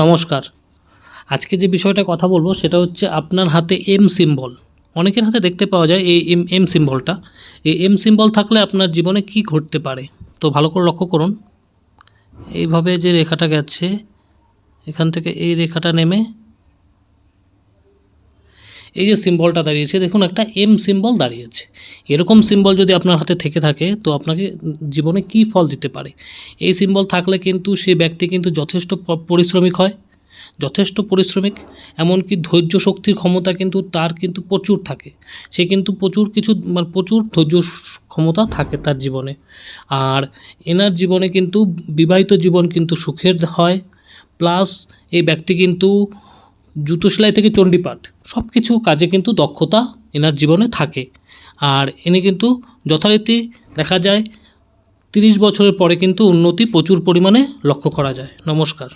নমস্কার। আজকে যে বিষয়টা কথা বলবো সেটা হচ্ছে আপনার হাতে এম সিম্বল। অনেকের হাতে দেখতে পাওয়া যায় এই এম সিম্বলটা। এই এম সিম্বল থাকলে আপনার জীবনে কী ঘটতে পারে, তো ভালো করে লক্ষ্য করুন। এইভাবে যে রেখাটা গেছে, এখান থেকে এই রেখাটা নেমে এই যে সিম্বলটা দাঁড়িয়েছে, দেখুন একটা এম সিম্বল দাঁড়িয়েছে। এরকম সিম্বল যদি আপনার হাতে থেকে থাকে তো আপনাকে জীবনে কী ফল দিতে পারে। এই সিম্বল থাকলে কিন্তু সেই ব্যক্তি কিন্তু যথেষ্ট পরিশ্রমিক হয়, যথেষ্ট পরিশ্রমিক, এমনকি ধৈর্য শক্তির ক্ষমতা কিন্তু তার কিন্তু প্রচুর থাকে। সে কিন্তু প্রচুর ধৈর্য ক্ষমতা থাকে তার জীবনে। আর এনার জীবনে কিন্তু বিবাহিত জীবন কিন্তু সুখের হয়। প্লাস এই ব্যক্তি কিন্তু জুতো সেলাই থেকে চণ্ডীপাঠ সব কিছু কাজে কিন্তু দক্ষতা এনার জীবনে থাকে। আর ইনি কিন্তু যথারীতি দেখা যায় 30 বছরের পরে কিন্তু উন্নতি প্রচুর পরিমাণে লক্ষ্য করা যায়। নমস্কার।